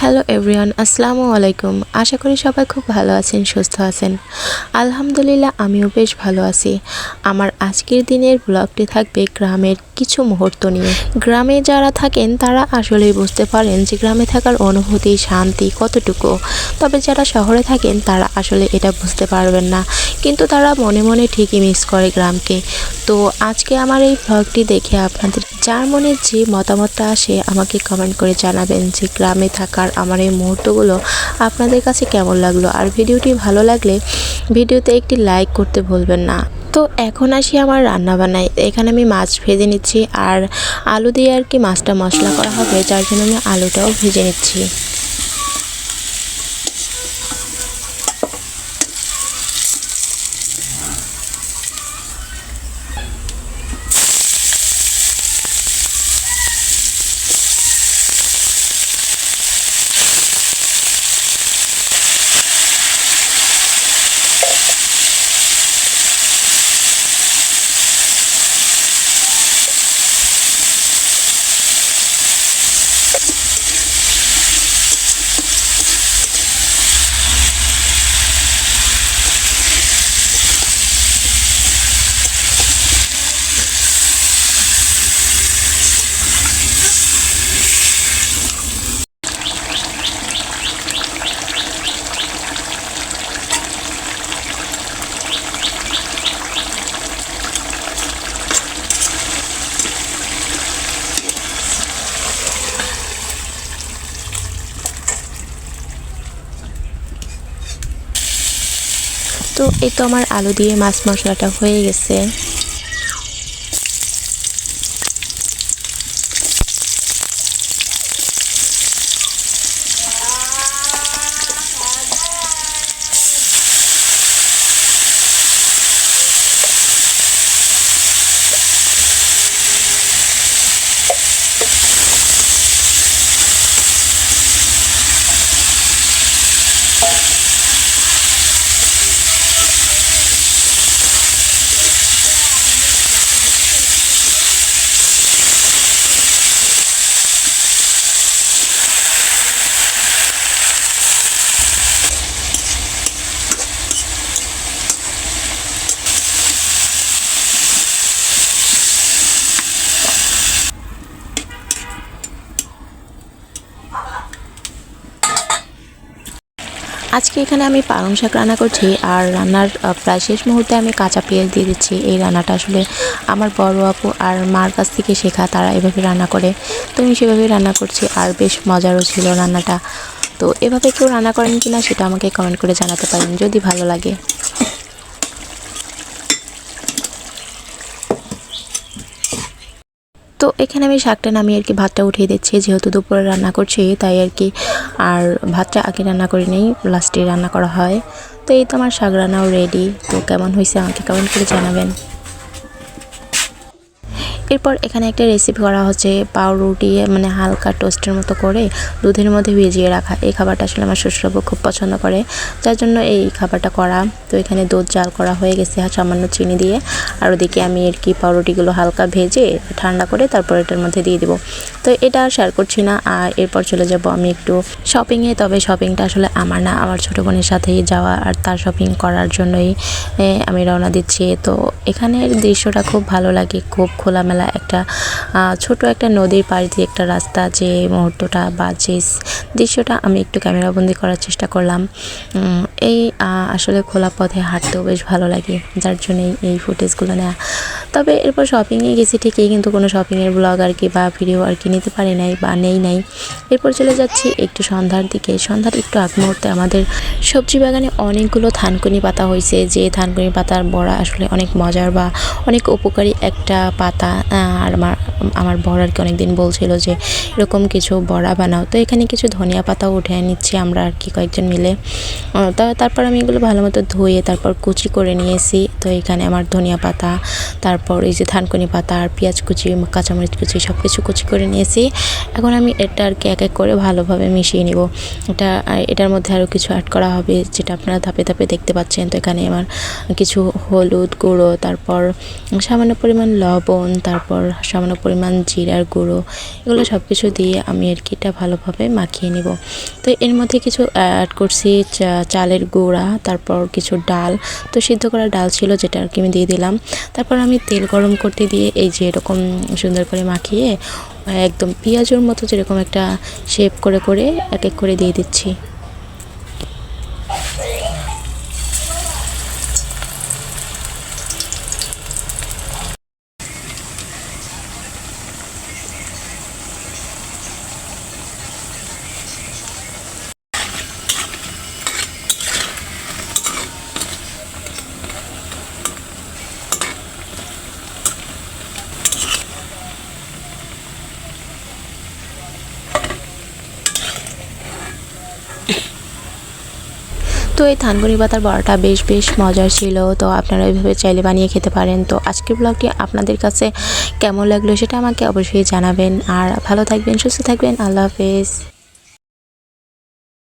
Hello everyone, আসসালামু আলাইকুম। আশা করি সবাই খুব ভালো আছেন, সুস্থ আছেন। আলহামদুলিল্লাহ আমিও বেশ ভালো আছি। আমার আজকের দিনের ব্লগটি থাকবে গ্রামের কিছু মুহূর্ত নিয়ে। গ্রামে যারা থাকেন তারা আসলেই বুঝতে পারেন যে গ্রামে থাকার অনুভূতি, শান্তি কতটুকু। তবে যারা শহরে থাকেন তারা আসলে এটা বুঝতে পারবেন না, কিন্তু তারা মনে মনে ঠিকই মিস করে গ্রামকে। তো আজকে আমার এই ব্লগটি দেখে আপনাদের যার মনে যে মতামতটা আসে আমাকে কমেন্ট করে জানাবেন যে গ্রামে থাকার আমার এই মুহূর্তগুলো আপনাদের কাছে কেমন লাগলো। আর ভিডিওটি ভালো লাগলে ভিডিওতে একটি লাইক করতে ভুলবেন না। তো এখন আসি আমার রান্না বান্নায়। এখানে আমি মাছ ভেজে নিচ্ছি, আর আলু দিয়ে আর কি মাছটা মশলা করা হবে, যার জন্য আমি আলুটাও ভেজে নিচ্ছি। তো এই তো আমার আলু দিয়ে মাছ মশলাটা হয়ে গেছে। আজকে এখানে আমি পালং শাক রান্না করছি, আর রান্নার প্রায় শেষ মুহূর্তে আমি কাঁচা পেঁয়াজ দিয়ে দিচ্ছি। এই রান্নাটা আসলে আমার বড় আপু আর মার কাছ থেকে শেখা, তারা এভাবে রান্না করে, তো আমি সেভাবেই রান্না করছি। আর বেশ মজারও ছিল রান্নাটা। তো এভাবে কেউ রান্না করেন কিনা সেটা আমাকে কমেন্ট করে জানাতে পারেন যদি ভালো লাগে। তো এখানে আমি শাকটা নামিয়ে আর কি ভাতটা উঠিয়ে দিচ্ছি, যেহেতু দুপুরে রান্না করছি তাই আর কি। আর ভাতটা আগে রান্না করে নেই, লাস্টে রান্না করা হয়। তো এই তো আমার শাক রান্নাও রেডি। তো কেমন হয়েছে আমাকে কমেন্ট করে জানাবেন। এরপর এখানে একটা রেসিপি করা হচ্ছে পাউরুটি, মানে হালকা টোস্টের মতো করে দুধের মধ্যে ভিজিয়ে রাখা। এই খাবারটা আসলে আমার শ্বশুরবাবু খুব পছন্দ করে, যার জন্য এই খাবারটা করা। তো এখানে দুধ জাল করা হয়ে গেছে সামান্য চিনি দিয়ে। আর ওদিকে আমি আর কি পাউরুটিগুলো হালকা ভেজে ঠান্ডা করে তারপর এটার মধ্যে দিয়ে দেবো। তো এটা আর শেয়ার করছি না। আর এরপর চলে যাব আমি একটু শপিংয়ে। তবে শপিংটা আসলে আমার না, আমার ছোটো বোনের সাথেই যাওয়া, আর তার শপিং করার জন্যই আমি রওনা দিচ্ছি। তো এখানের দৃশ্যটা খুব ভালো লাগে, খুব খোলামেলা একটা ছোট একটা নদীর পাড় দিয়ে একটা রাস্তা, যে মুহূর্তটা বা যে দৃশ্যটা আমি একটু ক্যামেরাবন্দি করার চেষ্টা করলাম। এই আসলে খোলা পথে হাঁটতেও বেশ ভালো লাগে, যার জন্যই এই ফুটেজগুলো নেওয়া। তবে এরপর শপিংয়ে গেছি ঠিকই, কিন্তু কোনো শপিংয়ের ব্লগ আর কি বা ভিডিও আর কি নিতে পারি নাই বা নেই। এরপর চলে যাচ্ছি একটু সন্ধ্যার দিকে। সন্ধ্যার একটু আগ মুহূর্তে আমাদের সবজি বাগানে অনেকগুলো থানকুনি পাতা হয়েছে, যে থানকুনি পাতার বড়া আসলে অনেক মজার বা অনেক উপকারী একটা পাতা। আর আমার বড় আর কি অনেকদিন বলছিল যে এরকম কিছু বড়া বানাও। তো এখানে কিছু ধনিয়া পাতাও উঠে নিচ্ছি আমরা আর কি কয়েকজন মিলে। তারপর আমি এগুলো ভালো মতো ধুয়ে তারপর কুচি করে নিয়েছি। তো এখানে আমার ধনিয়া পাতা, তারপর এই যে থানকুনি পাতা আর পেঁয়াজ কুচি, কাঁচামরিচ কুচি সব কিছু কুচি করে নিয়েছি। এখন আমি এটা আর কি এক এক করে ভালোভাবে মিশিয়ে নিব। এটার মধ্যে আরও কিছু অ্যাড করা হবে, যেটা আপনারা ধাপে ধাপে দেখতে পাচ্ছেন। তো এখানে আমার কিছু হলুদ গুঁড়ো, তারপর সামান্য পরিমাণ লবণ, তারপর সামান্য পরিমাণ জিরার গুঁড়ো, এগুলো সব কিছু দিয়ে আমি আর কি এটা ভালোভাবে মাখিয়ে নিব। তো এর মধ্যে কিছু অ্যাড করছি চালের গুঁড়া, তারপর কিছু ডাল, তো সিদ্ধ করা ডাল ছিল যেটা আর কি আমি দিয়ে দিলাম। তারপর আমি তেল গরম করতে দিয়ে এই যে এরকম সুন্দর করে মাখিয়ে একদম পেঁয়াজের মতো যেরকম একটা শেপ করে করে এক এক করে দিয়ে দিচ্ছি। তো এই থানকুনি পাতার বড়াটা বেশ মজার ছিল। তো আপনারা এইভাবে চাইলে বানিয়ে খেতে পারেন। তো আজকের ব্লগটি আপনাদের কাছে কেমন লাগলো সেটা আমাকে অবশ্যই জানাবেন। আর ভালো থাকবেন, সুস্থ থাকবেন। আল্লাহ হাফেজ।